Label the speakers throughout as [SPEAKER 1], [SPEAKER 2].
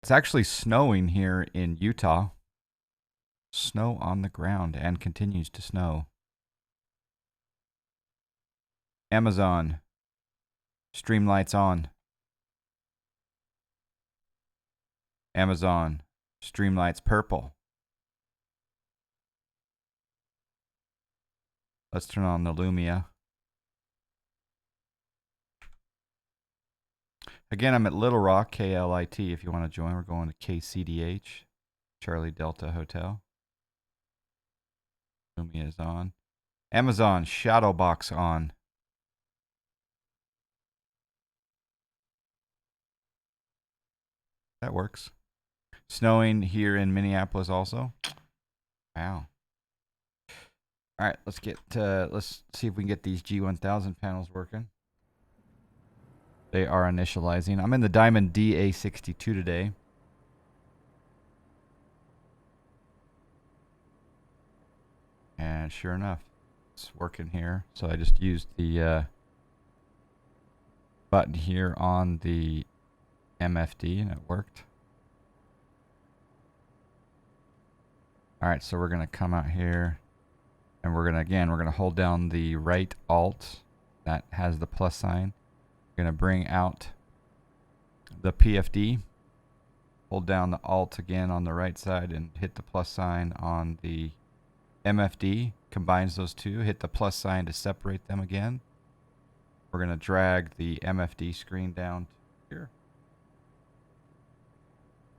[SPEAKER 1] It's actually snowing here in Utah. Snow on the ground and continues to snow. Amazon. Streamlights on. Amazon. Streamlights purple. Let's turn on the Lumia. Again, I'm at Little Rock, KLIT. If you want to join, we're going to KCDH, Charlie Delta Hotel. Lumia is on. Amazon, shadow box on. That works. Snowing here in Minneapolis also. Wow. All right, let's see if we can get these G1000 panels working. They are initializing. I'm in the Diamond DA-62 today. And sure enough, it's working here. So I just used the button here on the MFD and it worked. All right, so we're going to come out here and we're going to hold down the right Alt that has the plus sign. We're going to bring out the PFD. Hold down the Alt again on the right side and hit the plus sign on the MFD. Combines those two. Hit the plus sign to separate them again. We're going to drag the MFD screen down to here.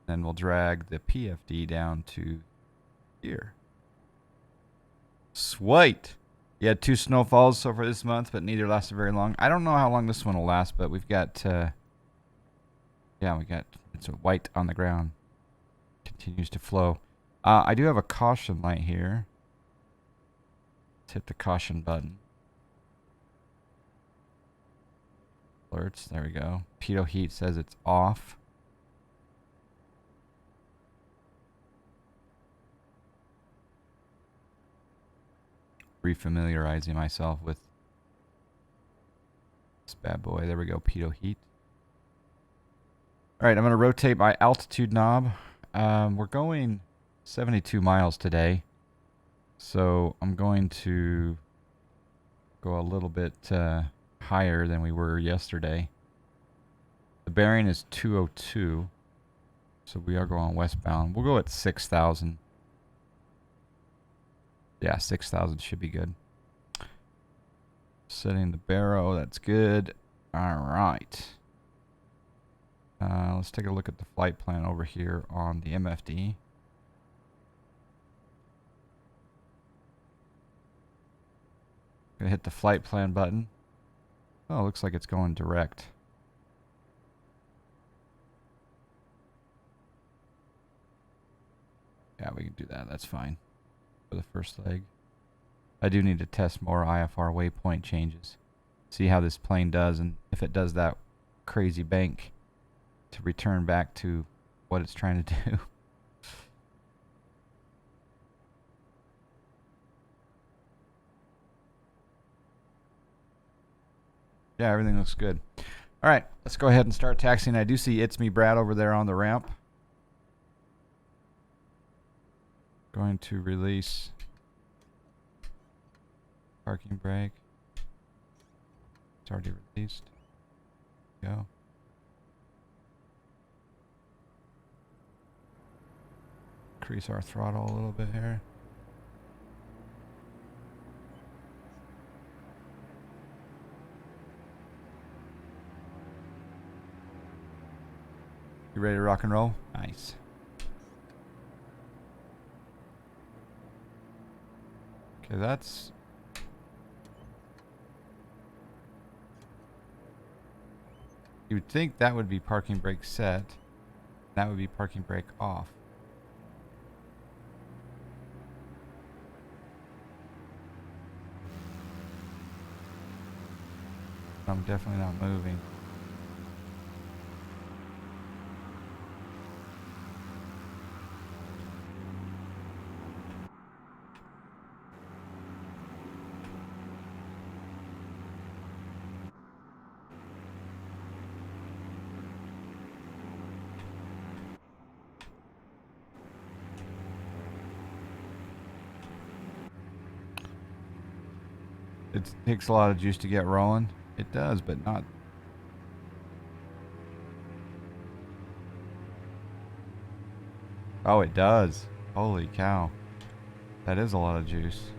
[SPEAKER 1] Then we'll drag the PFD down to here. Sweet. You had 2 snowfalls so far this month, but neither lasted very long. I don't know how long this one will last, but we've got, it's white on the ground. Continues to flow. I do have a caution light here. Let's hit the caution button. Alerts, there we go. Pitot heat says it's off. Refamiliarizing myself with this bad boy. There we go, pitot heat. All right, I'm going to rotate my altitude knob. We're going 72 miles today, so I'm going to go a little bit higher than we were yesterday. The bearing is 202, so we are going westbound. We'll go at 6,000. Yeah, 6,000 should be good. Setting the baro, that's good. All right. Let's take a look at the flight plan over here on the MFD. Gonna hit the flight plan button. Oh, looks like it's going direct. Yeah, we can do that. That's fine for the first leg. I do need to test more IFR waypoint changes. See how this plane does, and if it does that crazy bank to return back to what it's trying to do. Yeah, everything looks good. All right, let's go ahead and start taxiing. I do see It's Me Brad over there on the ramp. Going to release parking brake. It's already released. Go. Increase our throttle a little bit here. You ready to rock and roll? Nice. Okay, that's... You would think that would be parking brake set. That would be parking brake off. I'm definitely not moving. It takes a lot of juice to get rolling. It does, but not. Oh, it does. Holy cow. That is a lot of juice.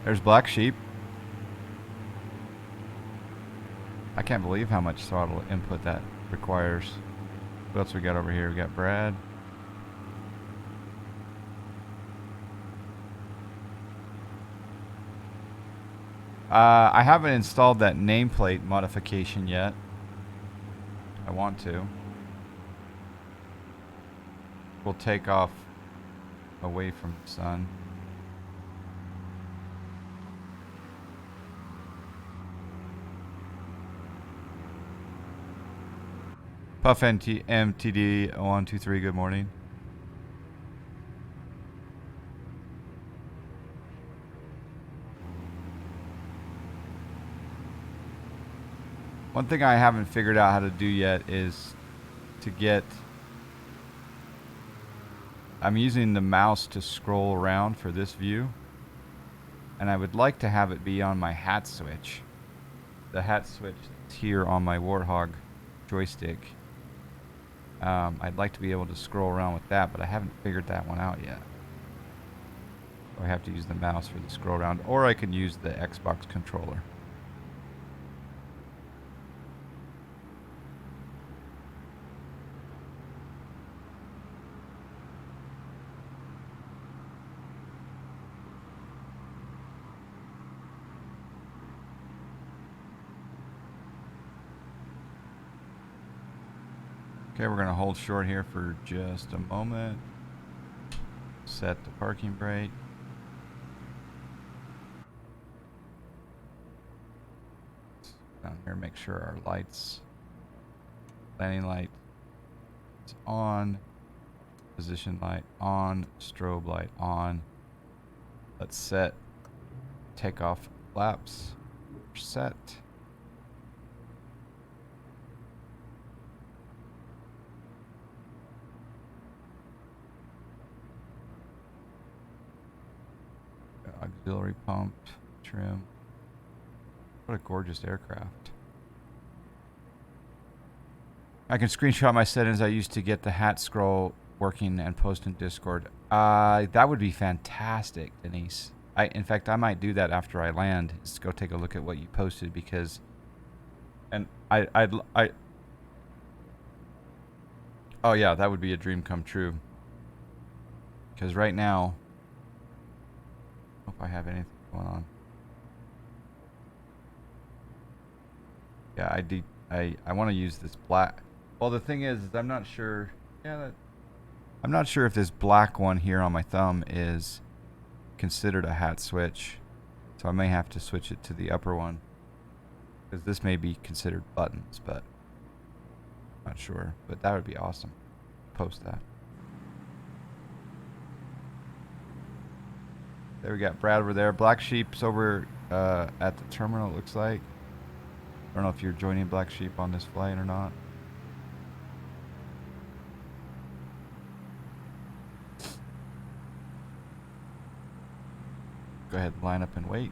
[SPEAKER 1] There's Black Sheep. I can't believe how much throttle input that requires. What else we got over here? We got Brad. I haven't installed that nameplate modification yet. I want to. We'll take off away from the sun. Puff MTD 123, good morning. One thing I haven't figured out how to do yet is to get... I'm using the mouse to scroll around for this view. And I would like to have it be on my hat switch. The hat switch that's here on my Warthog joystick. I'd like to be able to scroll around with that, but I haven't figured that one out yet. So I have to use the mouse for the scroll around, or I can use the Xbox controller. Okay, we're going to hold short here for just a moment. Set the parking brake. Down here, make sure our lights, landing light is on, position light on, strobe light on. Let's set takeoff flaps. Set. Auxiliary pump, trim. What a gorgeous aircraft. I can screenshot my settings I used to get the hat scroll working and post in Discord. That would be fantastic, Denise. In fact, I might do that after I land. Just go take a look at what you posted because, and oh yeah, that would be a dream come true. Because right now, I hope I have anything going on. Yeah, I want to use this black. Well, the thing is I'm not sure. Yeah, I'm not sure if this black one here on my thumb is considered a hat switch. So I may have to switch it to the upper one. Because this may be considered buttons, but I'm not sure. But that would be awesome. Post that. There we got Brad over there. Black Sheep's over at the terminal, it looks like. I don't know if you're joining Black Sheep on this flight or not. Go ahead and line up and wait.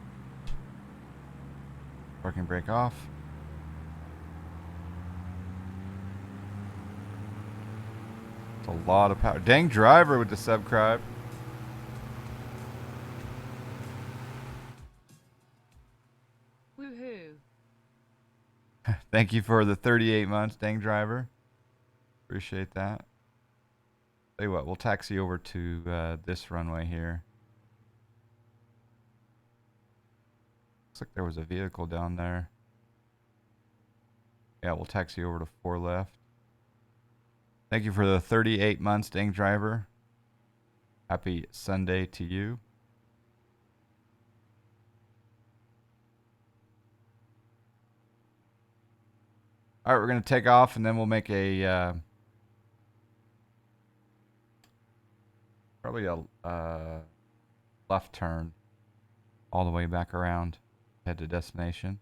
[SPEAKER 1] Parking brake off. It's a lot of power. Dang driver with the subscribe.
[SPEAKER 2] Woohoo.
[SPEAKER 1] Thank you for the 38 months, dang driver. Appreciate that. Tell you what, we'll taxi over to this runway here. Looks like there was a vehicle down there. Yeah, we'll taxi over to 4 left. Thank you for the 38 months, dang driver. Happy Sunday to you. All right, we're going to take off and then we'll make a probably a left turn all the way back around, head to destination.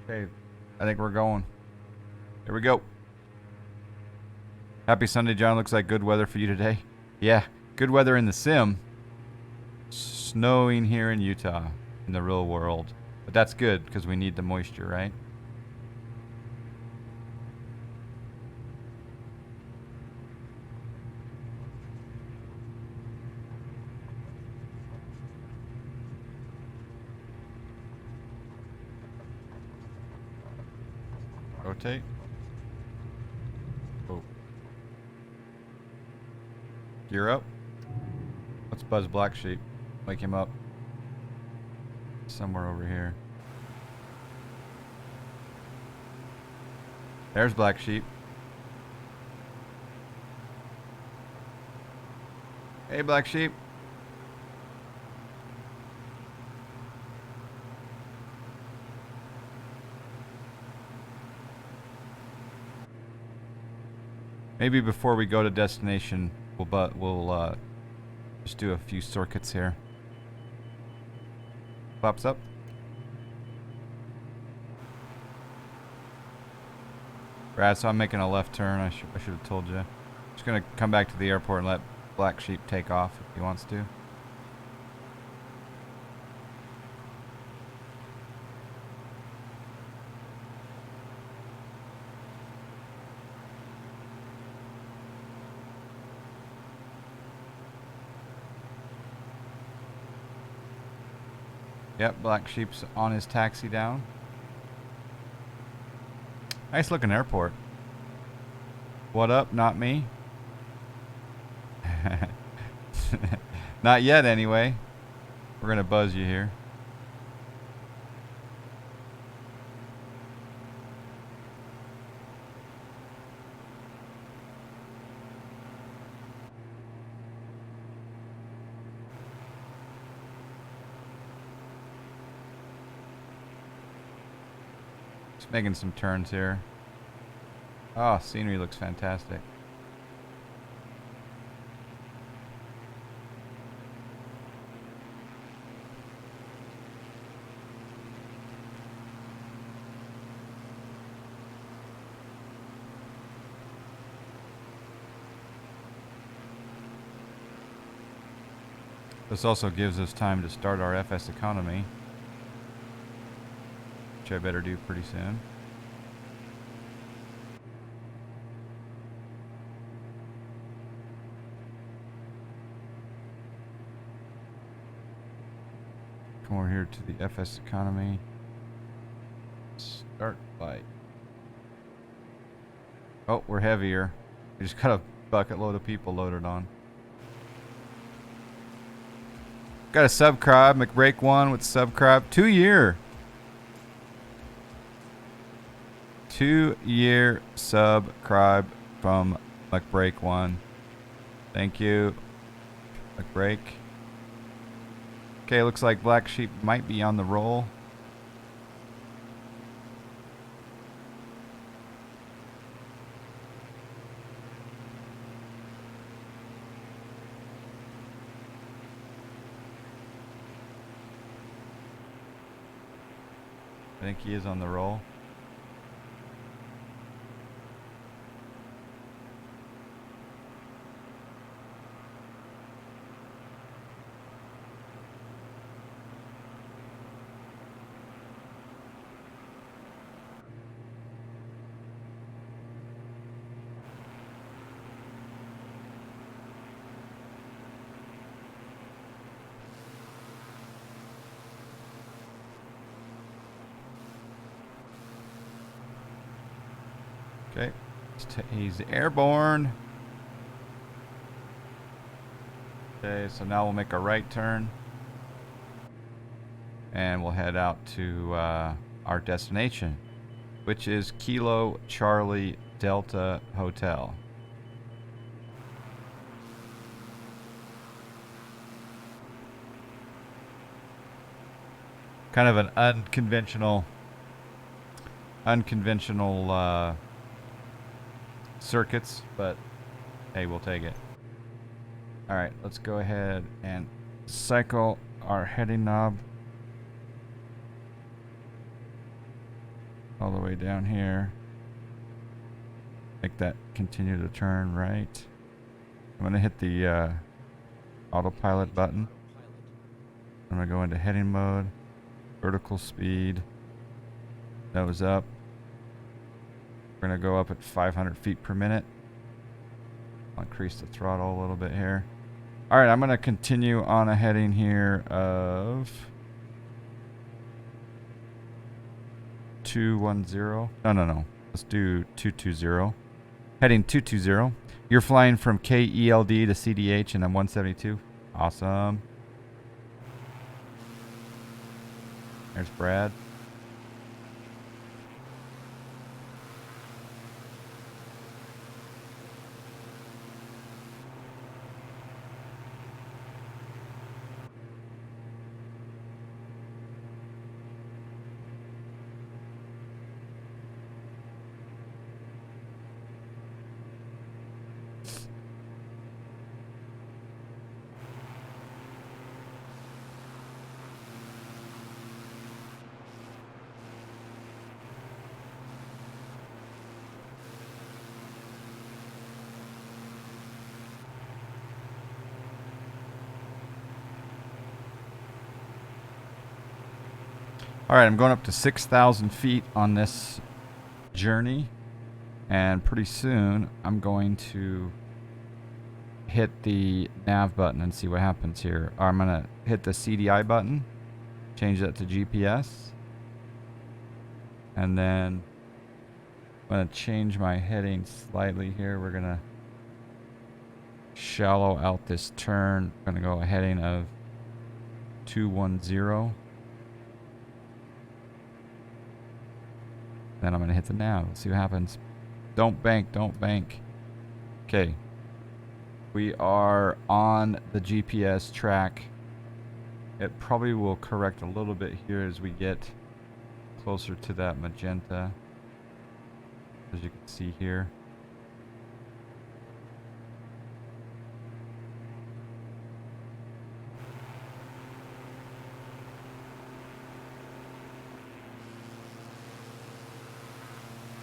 [SPEAKER 1] Okay, I think we're going. Here we go. Happy Sunday, John. Looks like good weather for you today. Yeah, good weather in the sim. Snowing here in Utah, in the real world. But that's good, because we need the moisture, right? Rotate. Oh. Gear up. Let's buzz Black Sheep. Wake him up. Somewhere over here. There's Black Sheep. Hey, Black Sheep. Maybe before we go to destination, we'll just do a few circuits here. Pops up. Brad, so I'm making a left turn. I should have told you. Just gonna come back to the airport and let Black Sheep take off if he wants to. Yep, Black Sheep's on his taxi down. Nice looking airport. What up? Not me. Not yet, anyway. We're gonna buzz you here. Just making some turns here. Oh, scenery looks fantastic. This also gives us time to start our FSEconomy, which I better do pretty soon. Come over here to the FSEconomy. Start light. Oh, we're heavier. We just got a bucket load of people loaded on. Got a subscribe, McBreak1 with subscribe. 2 year. 2 year subscribe from McBreak1. Thank you, McBreak. Okay, looks like Black Sheep might be on the roll. I think he is on the roll. Okay, he's airborne. Okay, so now we'll make a right turn. And we'll head out to our destination, which is Kilo Charlie Delta Hotel. Kind of an unconventional circuits, but hey, we'll take it. All right, let's go ahead and cycle our heading knob all the way down here. Make that continue to turn right. I'm going to hit the autopilot button. I'm going to go into heading mode, vertical speed, nose up. We're going to go up at 500 feet per minute. I'll increase the throttle a little bit here. All right, I'm going to continue on a heading here of 210. No. Let's do 220. Heading 220. You're flying from KELD to CDH and I'm 172. Awesome. There's Brad. All right, I'm going up to 6,000 feet on this journey, and pretty soon I'm going to hit the nav button and see what happens here. I'm going to hit the CDI button, change that to GPS, and then I'm going to change my heading slightly here. We're going to shallow out this turn. I'm going to go a heading of 210. Then I'm going to hit the nav. Let's see what happens. Don't bank. Don't bank. Okay. We are on the GPS track. It probably will correct a little bit here as we get closer to that magenta, as you can see here.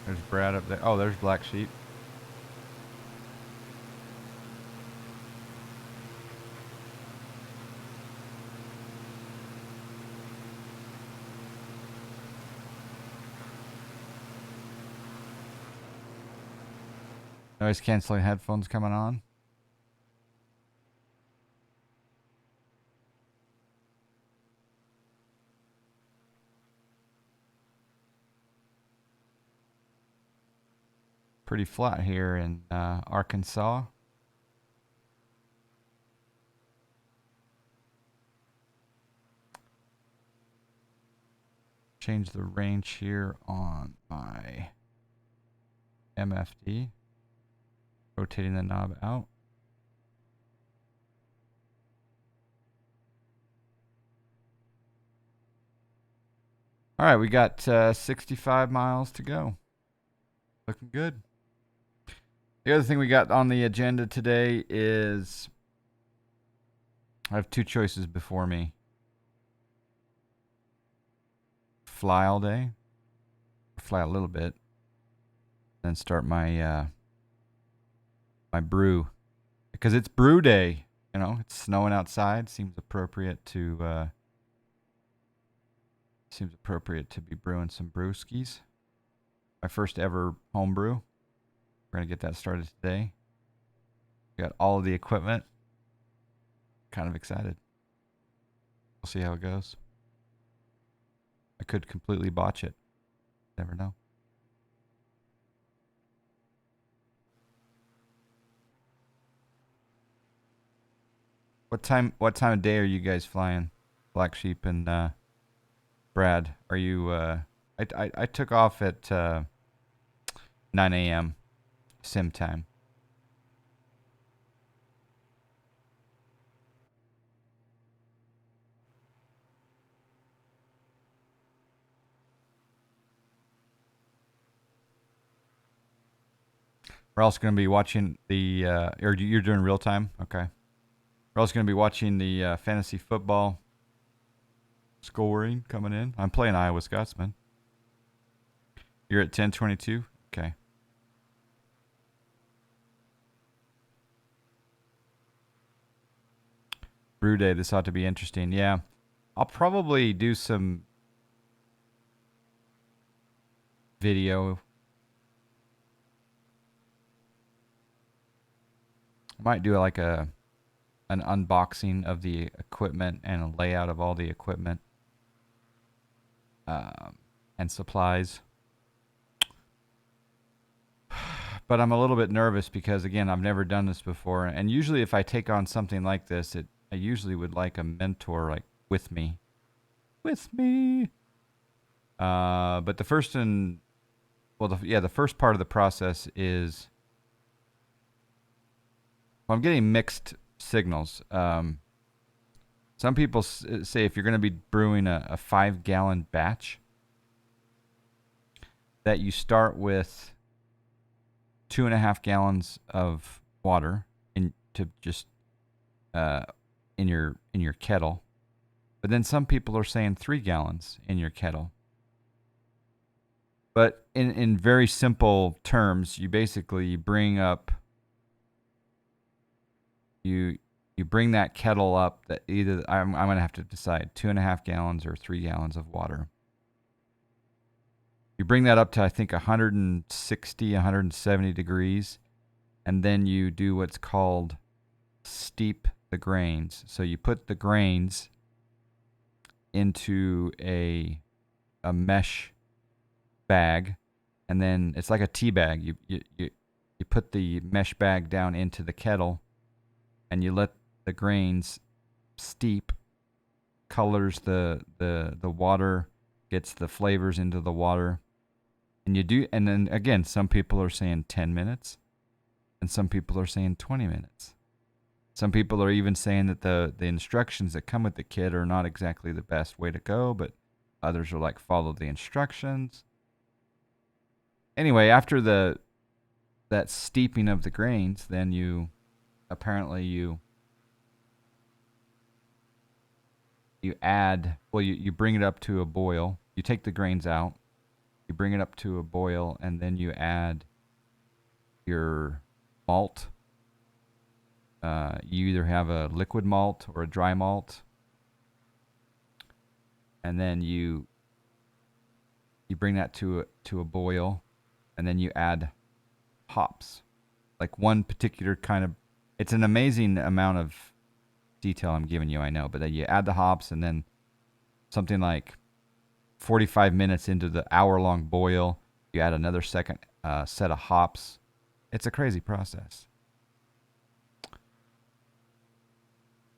[SPEAKER 1] There's Brad up there. Oh, there's Black Sheep. Noise canceling headphones coming on. Pretty flat here in Arkansas. Change the range here on my MFD. Rotating the knob out. All right, we got 65 miles to go. Looking good. The other thing we got on the agenda today is I have two choices before me. Fly all day, fly a little bit, then start my my brew, because it's brew day. You know, it's snowing outside. Seems appropriate to be brewing some brewskis. My first ever home brew. We're gonna get that started today. We got all of the equipment. Kind of excited. We'll see how it goes. I could completely botch it. Never know. What time of day are you guys flying? Black Sheep and Brad, are you I took off at 9 a.m. sim time. We're also going to be watching the or you're doing real time? Okay. We're also going to be watching the fantasy football scoring coming in. I'm playing Iowa Scotsman. You're at 10:22? Okay. brew day. This ought to be interesting. Yeah. I'll probably do some video. I might do like an unboxing of the equipment and a layout of all the equipment and supplies. But I'm a little bit nervous because, again, I've never done this before. And usually if I take on something like this, I usually would like a mentor like with me. With me. But the first the first part of the process is, well, I'm getting mixed signals. Some people say if you're going to be brewing a 5-gallon batch, that you start with 2.5 gallons of water in your kettle. But then some people are saying 3 gallons in your kettle. But in very simple terms, you basically bring up you bring that kettle up, that either I'm going to have to decide 2.5 gallons or 3 gallons of water. You bring that up to, I think, 160, 170 degrees, and then you do what's called steep the grains. So you put the grains into a mesh bag, and then it's like a tea bag. You put the mesh bag down into the kettle, and you let the grains steep, colors the water, gets the flavors into the water. And then again, some people are saying 10 minutes, and some people are saying 20 minutes. Some people are even saying that the instructions that come with the kit are not exactly the best way to go, but others are like, follow the instructions. Anyway, after that steeping of the grains, then you add, you bring it up to a boil. You take the grains out, you bring it up to a boil, and then you add your malt. You either have a liquid malt or a dry malt. And then you bring that to a boil, and then you add hops. Like one particular kind of, it's an amazing amount of detail I'm giving you, I know, but then you add the hops, and then something like 45 minutes into the hour-long boil, you add another second set of hops. It's a crazy process.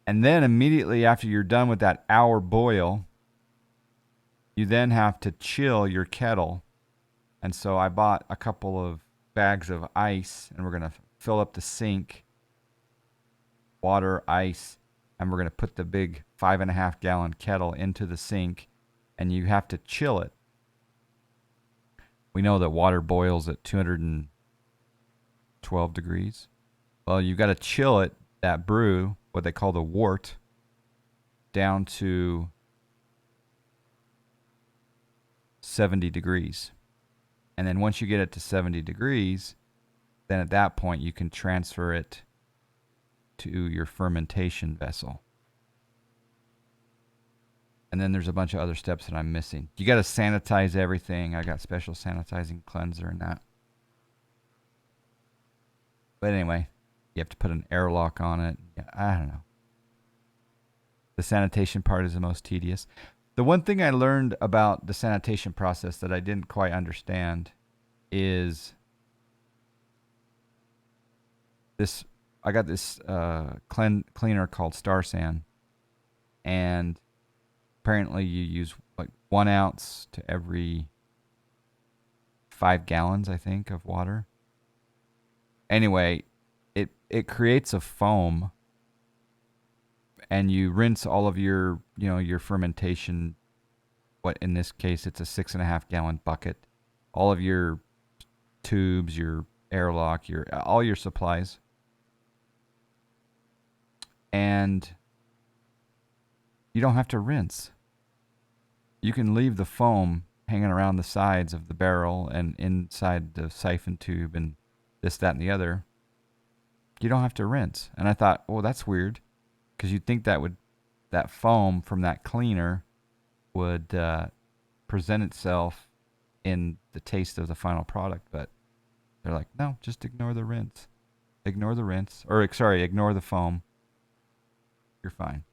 [SPEAKER 1] And then immediately after you're done with that hour boil, you then have to chill your kettle. And so I bought a couple of bags of ice, and we're going to fill up the sink, water, ice, and we're going to put the big 5.5 gallon kettle into the sink, and you have to chill it. We know that water boils at 212 degrees. Well, you've got to chill it, that brew, what they call the wort, down to 70 degrees. And then once you get it to 70 degrees, then at that point you can transfer it to your fermentation vessel. And then there's a bunch of other steps that I'm missing. You got to sanitize everything. I got special sanitizing cleanser and that. But anyway, you have to put an airlock on it. I don't know. The sanitation part is the most tedious. The one thing I learned about the sanitation process that I didn't quite understand is this. I got this cleaner called Star San, and apparently you use like 1 ounce to every 5 gallons, I think, of water. Anyway, it creates a foam, and you rinse all of your fermentation. What in this case, it's a 6.5 gallon bucket. All of your tubes, your airlock, all your supplies, and you don't have to rinse. You can leave the foam hanging around the sides of the barrel and inside the siphon tube and this, that, and the other. You don't have to rinse. And I thought, oh, that's weird. because you'd think that foam from that cleaner would present itself in the taste of the final product, but they're like, no, just ignore the rinse. Ignore the rinse, or sorry, ignore the foam. You're fine.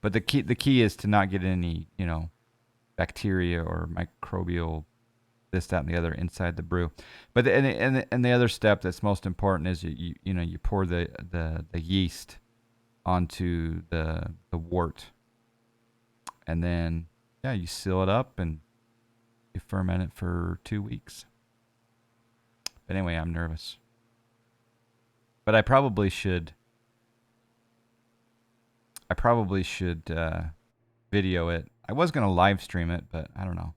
[SPEAKER 1] But the key is to not get any, bacteria or microbial this, that, and the other inside the brew. But the other step that's most important is you pour the yeast onto the wort, and then you seal it up and you ferment it for 2 weeks. But anyway, I'm nervous. But I probably should video it. I was gonna live stream it, but I don't know.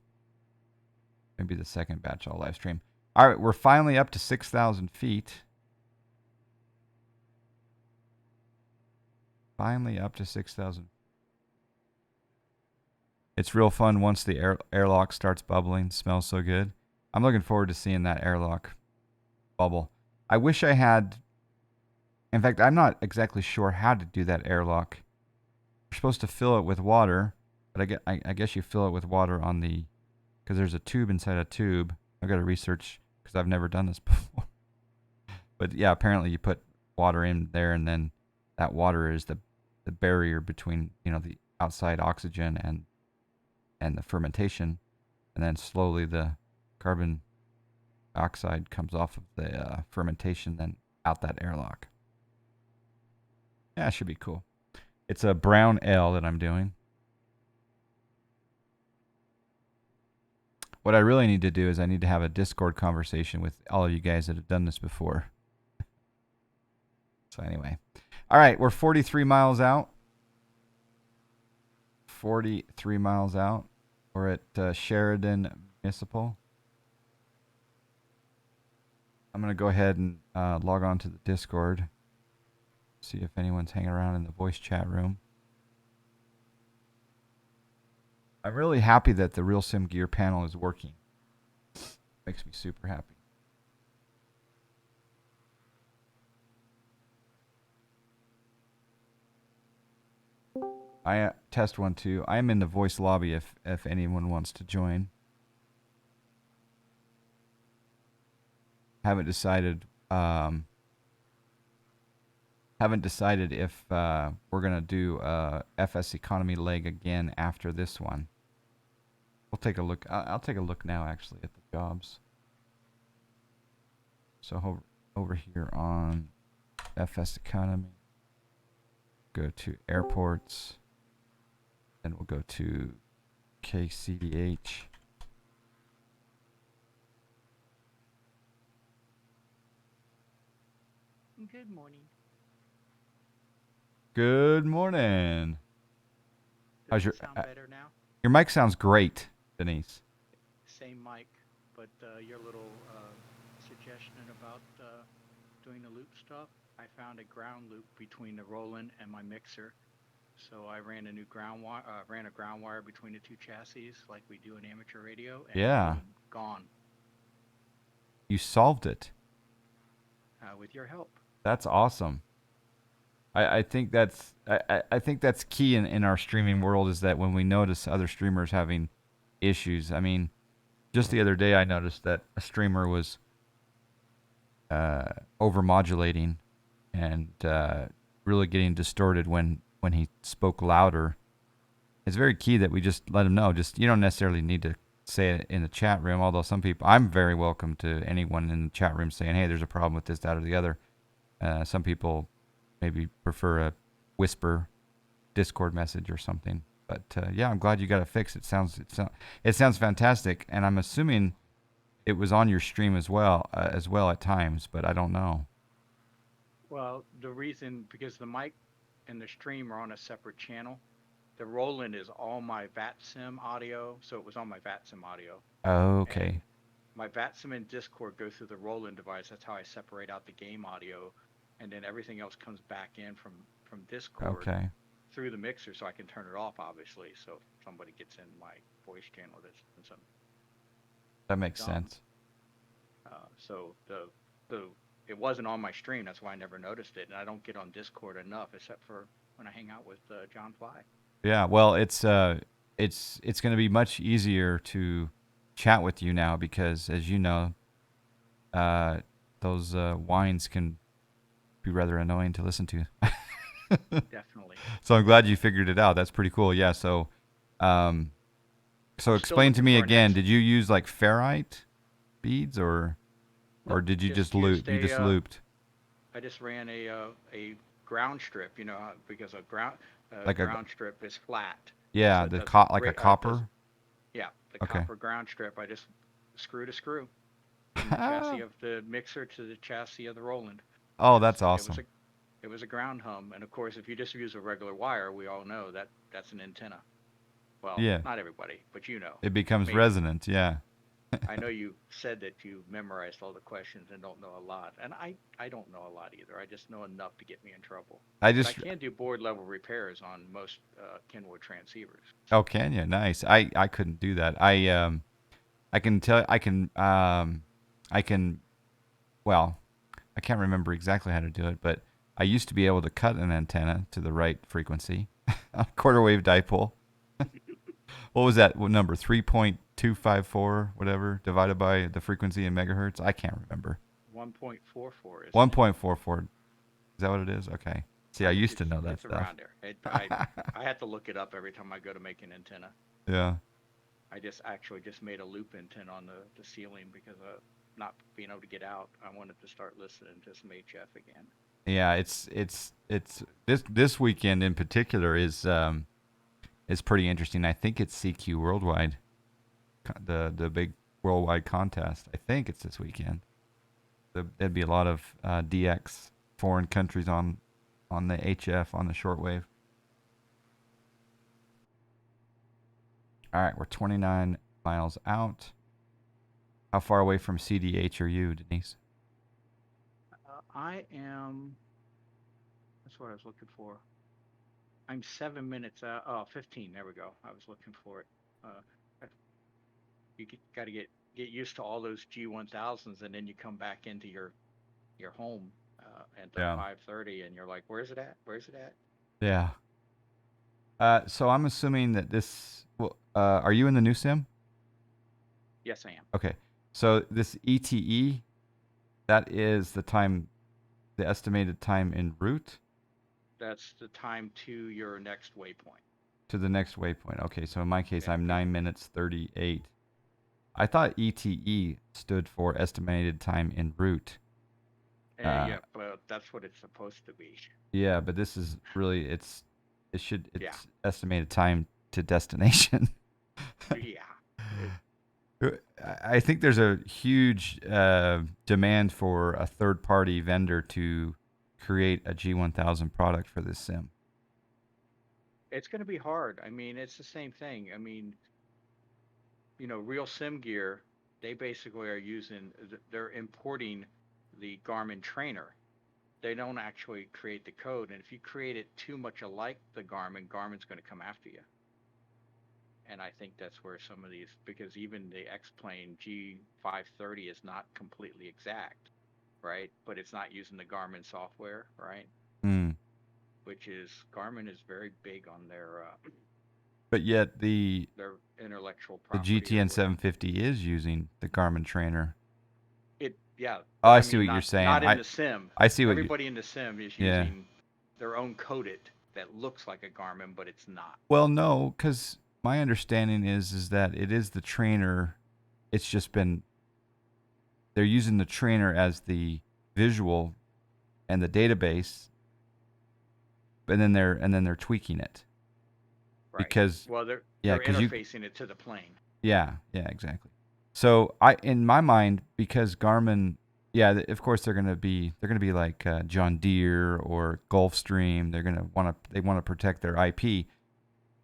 [SPEAKER 1] Maybe the second batch I'll live stream. All right, we're finally up to 6,000 feet. Finally up to 6,000. It's real fun once the airlock starts bubbling. Smells so good. I'm looking forward to seeing that airlock bubble. I wish I had. In fact, I'm not exactly sure how to do that airlock. You're supposed to fill it with water, but I guess you fill it with water on the, because there's a tube inside a tube. I've got to research because I've never done this before. But yeah, apparently you put water in there, and then that water is the barrier between the outside oxygen and the fermentation, and then slowly the carbon dioxide comes off of the fermentation, then out that airlock. Yeah, it should be cool. It's a brown ale that I'm doing. What I really need to do is I need to have a Discord conversation with all of you guys that have done this before. So anyway. All right, we're 43 miles out. 43 miles out. We're at Sheridan Municipal. I'm going to go ahead and log on to the Discord. See if anyone's hanging around in the voice chat room. I'm really happy that the Real Sim Gear panel is working. Makes me super happy. I test 1 2. I am in the voice lobby if anyone wants to join. Haven't decided if we're gonna do FSEconomy leg again after this one. We'll take a look. I'll take a look now actually at the jobs. So over here on FSEconomy, go to airports. Then we'll go to KCDH.
[SPEAKER 2] Good morning.
[SPEAKER 1] Good morning.
[SPEAKER 2] Does it sound better now?
[SPEAKER 1] Your mic sounds great, Denise.
[SPEAKER 2] Same mic, but your little suggestion about doing the loop stuff, I found a ground loop between the Roland and my mixer. So I ran a ground wire between the two chassis like we do in amateur radio, and
[SPEAKER 1] Yeah.
[SPEAKER 2] boom, gone.
[SPEAKER 1] You solved it.
[SPEAKER 2] With your help.
[SPEAKER 1] That's awesome. I think that's key in our streaming world, is that when we notice other streamers having issues. I mean, just the other day I noticed that a streamer was overmodulating and really getting distorted when he spoke louder. It's very key that we just let him know. Just, you don't necessarily need to say it in the chat room, although some people, I'm very welcome to anyone in the chat room saying, hey, there's a problem with this, that, or the other. Some people maybe prefer a whisper Discord message or something. But yeah, I'm glad you got it fixed. It sounds fantastic, and I'm assuming it was on your stream as well at times, but I don't know.
[SPEAKER 2] Well, the reason, because the mic and the stream are on a separate channel. The Roland is all my VATSIM audio, so it was on my VATSIM audio.
[SPEAKER 1] Oh, okay.
[SPEAKER 2] And my VATSIM and Discord go through the Roland device. That's how I separate out the game audio, and then everything else comes back in from Discord through the mixer, so I can turn it off, obviously. So if somebody gets in my voice channel, that's something.
[SPEAKER 1] That makes sense.
[SPEAKER 2] So it wasn't on my stream. That's why I never noticed it, and I don't get on Discord enough, except for when I hang out with John Fly.
[SPEAKER 1] Yeah, well, it's going to be much easier to chat with you now because, as you know, uh, those whines can be rather annoying to listen to.
[SPEAKER 2] Definitely.
[SPEAKER 1] So I'm glad you figured it out. That's pretty cool. Yeah. Um, so
[SPEAKER 2] I'm still
[SPEAKER 1] explain to
[SPEAKER 2] looking
[SPEAKER 1] me
[SPEAKER 2] for our
[SPEAKER 1] again.
[SPEAKER 2] next.
[SPEAKER 1] Did you use like ferrite beads or
[SPEAKER 2] Nope,
[SPEAKER 1] did you
[SPEAKER 2] just
[SPEAKER 1] just loop?
[SPEAKER 2] used
[SPEAKER 1] You just looped
[SPEAKER 2] I just ran a ground strip, because a
[SPEAKER 1] like a
[SPEAKER 2] ground strip is flat, so
[SPEAKER 1] yeah
[SPEAKER 2] it
[SPEAKER 1] the
[SPEAKER 2] doesn't
[SPEAKER 1] like a
[SPEAKER 2] does
[SPEAKER 1] copper.
[SPEAKER 2] yeah, the
[SPEAKER 1] Okay.
[SPEAKER 2] copper ground strip. I just screw to screw from the chassis of the mixer to the chassis of the Roland,
[SPEAKER 1] Oh,
[SPEAKER 2] because
[SPEAKER 1] that's awesome.
[SPEAKER 2] it was a ground hum, and of course, if you just use a regular wire, we all know that that's an antenna. Well,
[SPEAKER 1] Yeah,
[SPEAKER 2] not everybody, but you know,
[SPEAKER 1] it becomes
[SPEAKER 2] maybe.
[SPEAKER 1] resonant. Yeah.
[SPEAKER 2] I know you said that you memorized all the questions and don't know a lot, and I don't know a lot either. I just know enough to get me in trouble.
[SPEAKER 1] I
[SPEAKER 2] But I
[SPEAKER 1] just
[SPEAKER 2] can do board level repairs on most Kenwood transceivers.
[SPEAKER 1] oh,
[SPEAKER 2] So
[SPEAKER 1] can you? Nice. I couldn't do that. I can tell I can well, I can't remember exactly how to do it, but I used to be able to cut an antenna to the right frequency, a quarter wave dipole. What was that number? 3.254, whatever, divided by the frequency in megahertz? I can't remember.
[SPEAKER 2] 1.44, isn't it?
[SPEAKER 1] 1.44. Is that what it is? Okay. See, I
[SPEAKER 2] I think
[SPEAKER 1] used to know that
[SPEAKER 2] it's
[SPEAKER 1] stuff.
[SPEAKER 2] around there. I have to look it up every time I go to make an antenna.
[SPEAKER 1] Yeah.
[SPEAKER 2] I just actually just made a loop antenna on the ceiling because of not being able to get out. I wanted to start listening to some HF again.
[SPEAKER 1] Yeah, it's this weekend in particular is pretty interesting. I think it's CQ Worldwide, the big worldwide contest. I think it's this weekend. There'd be a lot of DX foreign countries on the HF on the shortwave. All right, we're 29 miles out. How far away from CDH are you, Denise?
[SPEAKER 2] I am. That's what I was looking for. I'm 7 minutes out. Oh, 15. There we go. I was looking for it. Uh, you got to get used to all those G1000s, and then you come back into your home at the
[SPEAKER 1] Yeah.
[SPEAKER 2] 5:30, and you're like, "Where's it at? Where's it at?"
[SPEAKER 1] Yeah. So I'm assuming that this. Well, are you in the new sim?
[SPEAKER 2] Yes, I am.
[SPEAKER 1] Okay. So this ETE, that is the estimated time en route
[SPEAKER 2] That's the time to your next waypoint.
[SPEAKER 1] to the next waypoint. Okay. So in my case,
[SPEAKER 2] Yeah,
[SPEAKER 1] I'm 9 minutes 38. I thought ETE stood for estimated time en route. Uh,
[SPEAKER 2] yeah, but that's what it's supposed to be.
[SPEAKER 1] yeah, but this is really
[SPEAKER 2] Yeah,
[SPEAKER 1] it's estimated time to destination.
[SPEAKER 2] yeah. It,
[SPEAKER 1] I think there's a huge demand for a third party vendor to create a G1000 product for this sim.
[SPEAKER 2] it's going to be hard. I mean, it's the same thing. I mean, Real Sim Gear, they basically are they're importing the Garmin trainer. They don't actually create the code, and if you create it too much alike the Garmin's going to come after you. And I think that's where some of these, because even the X-Plane G530 is not completely exact, right? But it's not using the Garmin software, right?
[SPEAKER 1] Mm.
[SPEAKER 2] Which is Garmin is very big on
[SPEAKER 1] But yet
[SPEAKER 2] their intellectual
[SPEAKER 1] the
[SPEAKER 2] property or
[SPEAKER 1] GTN
[SPEAKER 2] whatever.
[SPEAKER 1] 750 is using the Garmin trainer.
[SPEAKER 2] Yeah,
[SPEAKER 1] Oh,
[SPEAKER 2] but
[SPEAKER 1] I
[SPEAKER 2] I
[SPEAKER 1] see
[SPEAKER 2] mean
[SPEAKER 1] what you're saying.
[SPEAKER 2] not in the sim.
[SPEAKER 1] I see what you
[SPEAKER 2] Everybody in the sim is
[SPEAKER 1] yeah.
[SPEAKER 2] using their own coded that looks like a Garmin, but it's not.
[SPEAKER 1] Well, no, cuz my understanding is that it is the trainer. It's just been they're using the trainer as the visual and the database, and then they're tweaking it
[SPEAKER 2] Right.
[SPEAKER 1] because
[SPEAKER 2] Well,
[SPEAKER 1] yeah,
[SPEAKER 2] they're
[SPEAKER 1] because you
[SPEAKER 2] interfacing it to the plane.
[SPEAKER 1] yeah, exactly. So I in my mind because Garmin yeah, of course they're gonna be like John Deere or Gulfstream. They want to protect their IP,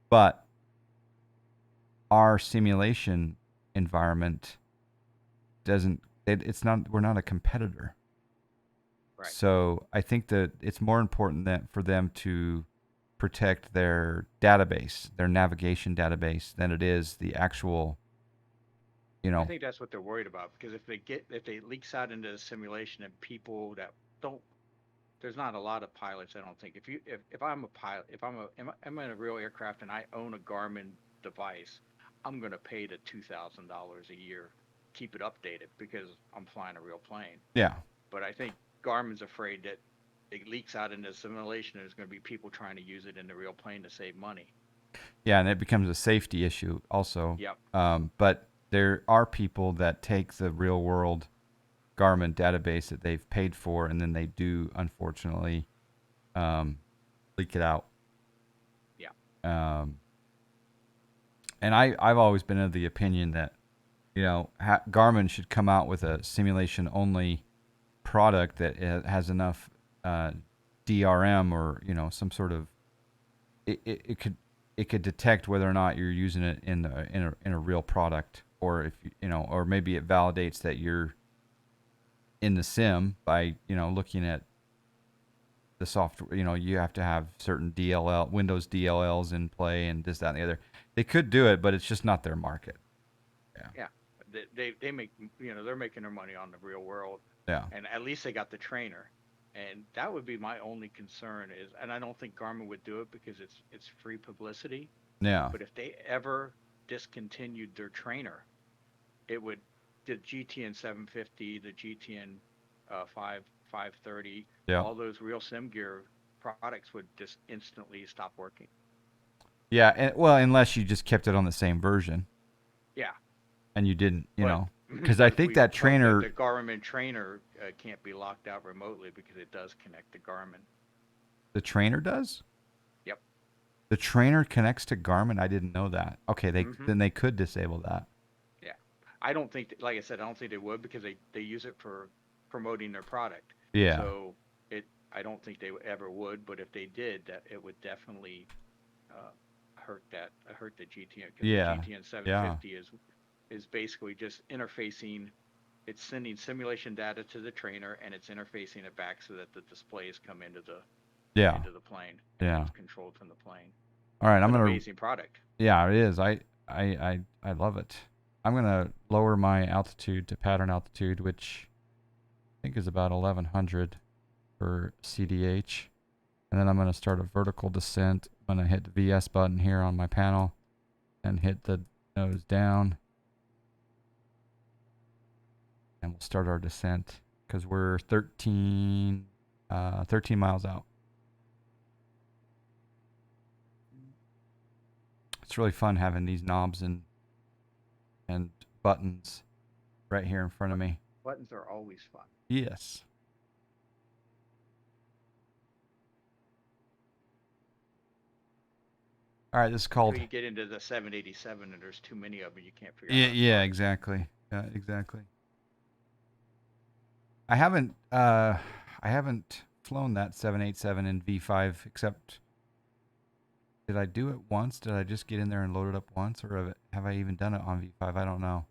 [SPEAKER 1] but our simulation environment doesn't. It's not. We're not a competitor.
[SPEAKER 2] Right.
[SPEAKER 1] So I think that it's more important that for them to protect their database, their navigation database, than it is the actual, you
[SPEAKER 2] I
[SPEAKER 1] know.
[SPEAKER 2] think that's what they're worried about because if it leaks out into the simulation and people that don't there's not a lot of pilots. I don't think. If I'm a pilot, if I'm in a real aircraft and I own a Garmin device, I'm going to pay the $2,000 a year, keep it updated because I'm flying a real plane.
[SPEAKER 1] Yeah.
[SPEAKER 2] But I think Garmin's afraid that it leaks out into simulation and there's going to be people trying to use it in the real plane to save money.
[SPEAKER 1] Yeah, and it becomes a safety issue also.
[SPEAKER 2] Yep.
[SPEAKER 1] But there are people that take the real world Garmin database that they've paid for, and then they do, unfortunately, leak it out.
[SPEAKER 2] Yeah.
[SPEAKER 1] And I've always been of the opinion that, Garmin should come out with a simulation only product that has enough DRM or some sort of it could detect whether or not you're using it in a real product, or if or maybe it validates that you're in the sim by looking at the software. You have to have certain Windows DLLs in play and this, that, and the other. They could do it, but it's just not their market.
[SPEAKER 2] Yeah. They make, they're making their money on the real world.
[SPEAKER 1] Yeah.
[SPEAKER 2] And at least they got the trainer. And that would be my only concern is, and I don't think Garmin would do it because it's free publicity.
[SPEAKER 1] Yeah.
[SPEAKER 2] But if they ever discontinued their trainer, it would, the GTN 750, the GTN 530,
[SPEAKER 1] Yeah.
[SPEAKER 2] all those real sim gear products would just instantly stop working.
[SPEAKER 1] Yeah, and well, unless you just kept it on the same version.
[SPEAKER 2] Yeah.
[SPEAKER 1] And you didn't, because I think that trainer,
[SPEAKER 2] the Garmin trainer can't be locked out remotely because it does connect to Garmin.
[SPEAKER 1] The trainer does?
[SPEAKER 2] Yep.
[SPEAKER 1] The trainer connects to Garmin? I didn't know that. Okay, then they could disable that.
[SPEAKER 2] Yeah. I don't think, like I said, I don't think they would because they use it for promoting their product.
[SPEAKER 1] Yeah.
[SPEAKER 2] So I don't think they ever would, but if they did, that it would definitely hurt the GTN, because
[SPEAKER 1] Yeah.
[SPEAKER 2] the GTN 750 is basically just interfacing. It's sending simulation data to the trainer and it's interfacing it back so that the displays come into the plane. And it's controlled from the plane.
[SPEAKER 1] All right,
[SPEAKER 2] it's an amazing product.
[SPEAKER 1] Yeah, it is. I love it. I'm gonna lower my altitude to pattern altitude, which I think is about 1100 for CDH, and then I'm gonna start a vertical descent. I'm gonna hit the VS button here on my panel, and hit the nose down. And we'll start our descent because we're 13 miles out. It's really fun having these knobs and buttons right here in front of me.
[SPEAKER 2] Buttons are always fun.
[SPEAKER 1] Yes. All right, this is called.
[SPEAKER 2] Until you get into the 787 and there's too many of them, you can't figure
[SPEAKER 1] out. Yeah, exactly. Exactly. I haven't flown that 787 in V5 except. Did I do it once? Did I just get in there and load it up once, or have I even done it on V5? I don't know.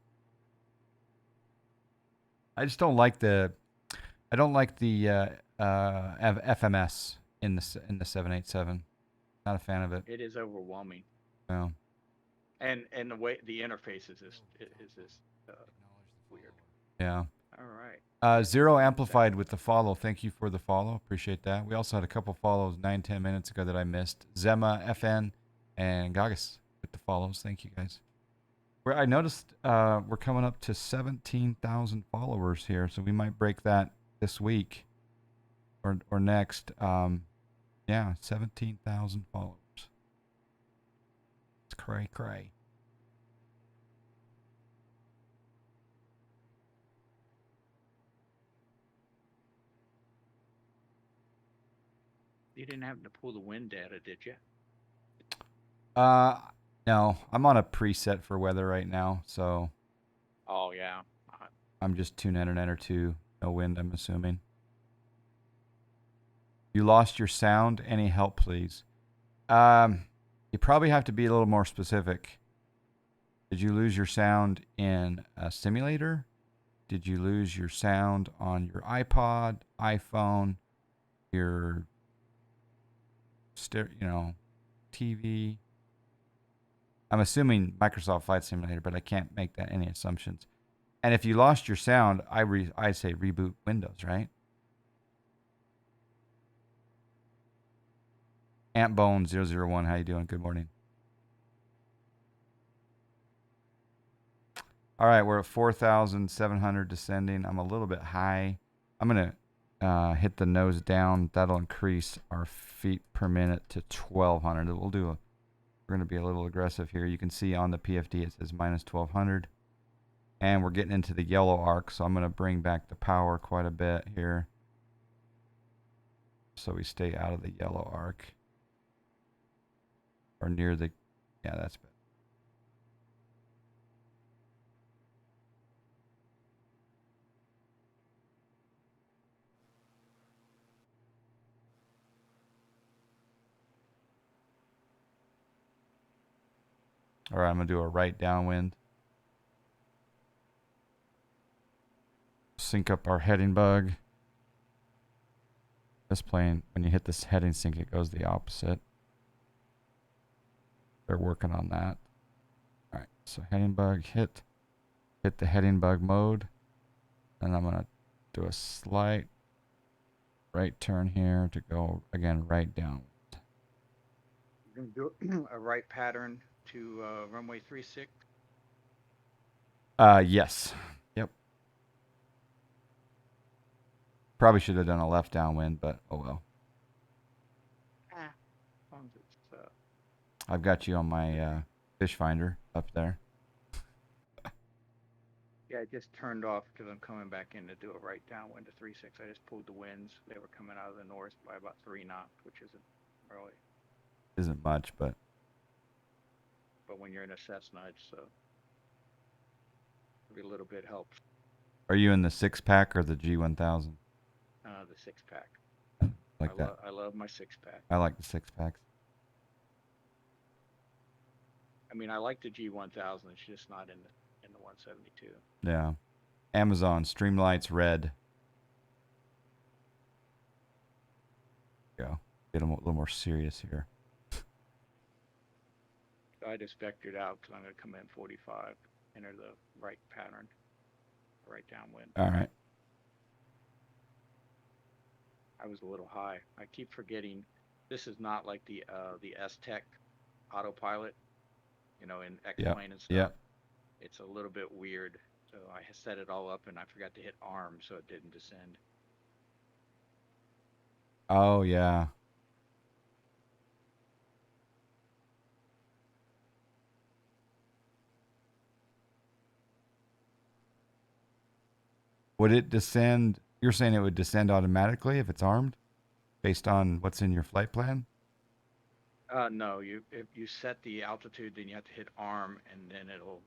[SPEAKER 1] I just don't like the. I don't like the FMS in the 787. Not a fan of it.
[SPEAKER 2] It is overwhelming.
[SPEAKER 1] Yeah.
[SPEAKER 2] And the way the interface is weird.
[SPEAKER 1] Yeah.
[SPEAKER 2] All right.
[SPEAKER 1] Zero Amplified with the follow. Thank you for the follow. Appreciate that. We also had a couple follows 9-10 minutes ago that I missed. Zema, FN, and Gagas with the follows. Thank you guys. I noticed we're coming up to 17,000 followers here, so we might break that this week or next. 17,000 followers. It's cray.
[SPEAKER 2] You didn't happen to pull the wind data, did you?
[SPEAKER 1] No. I'm on a preset for weather right now, so.
[SPEAKER 2] Oh yeah.
[SPEAKER 1] I'm just tuning in an or two. No wind, I'm assuming. You lost your sound. Any help, please? You probably have to be a little more specific. Did you lose your sound in a simulator? Did you lose your sound on your iPod, iPhone, your TV? I'm assuming Microsoft Flight Simulator, but I can't make that any assumptions. And if you lost your sound, I say reboot Windows, right? Antbone001, how you doing? Good morning. All right, we're at 4,700 descending. I'm a little bit high. I'm going to hit the nose down. That'll increase our feet per minute to 1,200. We're going to be a little aggressive here. You can see on the PFD it says minus 1,200. And we're getting into the yellow arc, so I'm going to bring back the power quite a bit here. So we stay out of the yellow arc. Or near the... Yeah, that's better. All right, I'm going to do a right downwind. Sync up our heading bug. This plane, when you hit this heading sync, it goes the opposite. They're working on that. All right, so heading bug, hit the heading bug mode. And I'm going to do a slight right turn here to go, again, right down.
[SPEAKER 2] You're going to do a right pattern to runway 36.
[SPEAKER 1] Yes. Yep. Probably should have done a left downwind, but oh well.
[SPEAKER 2] As long as it's,
[SPEAKER 1] I've got you on my fish finder up there.
[SPEAKER 2] yeah, I just turned off because I'm coming back in to do a right downwind to 36. I just pulled the winds. They were coming out of the north by about 3 knots, which isn't really.
[SPEAKER 1] Isn't much, but
[SPEAKER 2] when you're in a Cessna, it's every little bit helps.
[SPEAKER 1] Are you in the 6-pack or the G1000?
[SPEAKER 2] The 6-pack.
[SPEAKER 1] Like that.
[SPEAKER 2] I love my 6-pack.
[SPEAKER 1] I like the 6-packs.
[SPEAKER 2] I mean, I like the G1000. It's just not in the 172.
[SPEAKER 1] Yeah. Amazon Streamlights Red. Go. Get them a little more serious here.
[SPEAKER 2] I just vectored out because I'm going to come in 45, enter the right pattern, right downwind.
[SPEAKER 1] All right.
[SPEAKER 2] I was a little high. I keep forgetting this is not like the S-Tech autopilot, in X-Plane and stuff.
[SPEAKER 1] Yeah.
[SPEAKER 2] It's a little bit weird. So I set it all up and I forgot to hit arm so it didn't descend.
[SPEAKER 1] Oh, yeah. Would it descend? You're saying it would descend automatically if it's armed, based on what's in your flight plan?
[SPEAKER 2] No, if you set the altitude, then you have to hit arm, and then it'll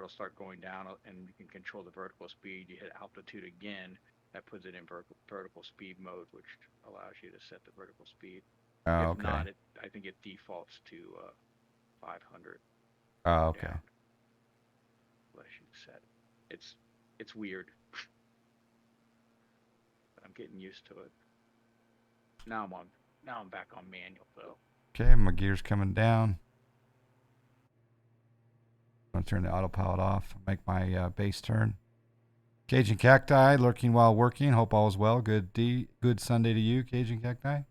[SPEAKER 2] start going down, and you can control the vertical speed. You hit altitude again, that puts it in vertical speed mode, which allows you to set the vertical speed.
[SPEAKER 1] Oh,
[SPEAKER 2] If
[SPEAKER 1] okay.
[SPEAKER 2] not, I think it defaults to 500.
[SPEAKER 1] Oh, okay.
[SPEAKER 2] Down. Unless you set it. It's weird. I'm getting used to it. Now I'm back on manual though.
[SPEAKER 1] Okay, my gear's coming down. I'm going to turn the autopilot off, make my base turn. Cajun Cacti, lurking while working. Hope all is well. Good Sunday to you, Cajun Cacti. I'm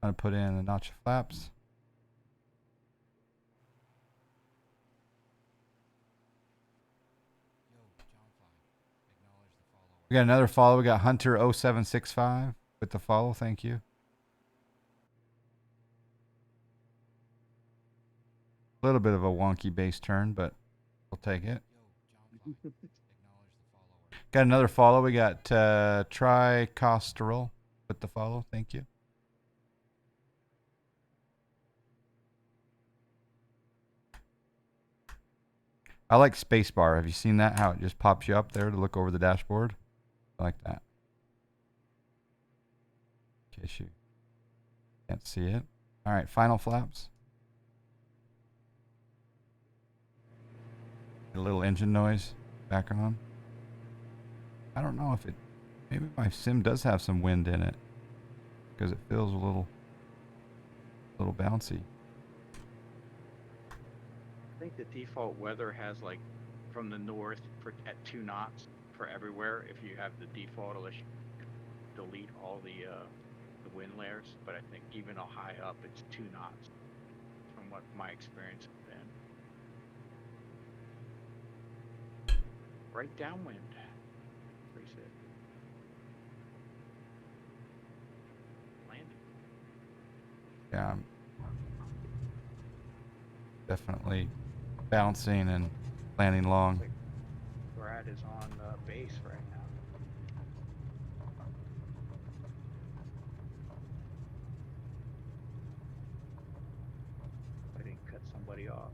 [SPEAKER 1] going to put in a notch of flaps. We got another follow. We got Hunter0765 with the follow. Thank you. A little bit of a wonky base turn, but we'll take it. Got another follow. We got Tricosterol with the follow. Thank you. I like spacebar. Have you seen that? How it just pops you up there to look over the dashboard? I like that. In case you can't see it. All right, final flaps. A little engine noise back on. I don't know if it... Maybe my sim does have some wind in it. Because it feels a little bouncy.
[SPEAKER 2] I think the default weather has like from the north at 2 knots for everywhere. If you have the default, unless you delete all the wind layers, but I think even though high up, it's 2 knots from what my experience has been. Right downwind. Pretty sick. Landing.
[SPEAKER 1] Yeah, I'm definitely bouncing and landing long.
[SPEAKER 2] Like Brad is on base right now. I didn't cut somebody off.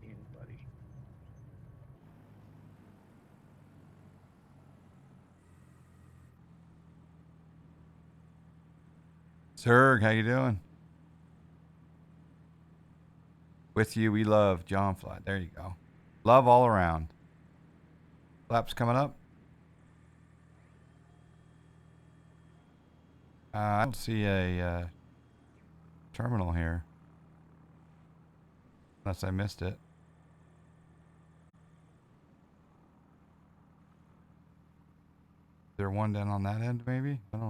[SPEAKER 2] Anybody.
[SPEAKER 1] Sir, how you doing? With you, we love John Fly. There you go. Love all around. Flaps coming up. I don't see a terminal here. Unless I missed it. Is there one down on that end, maybe? I don't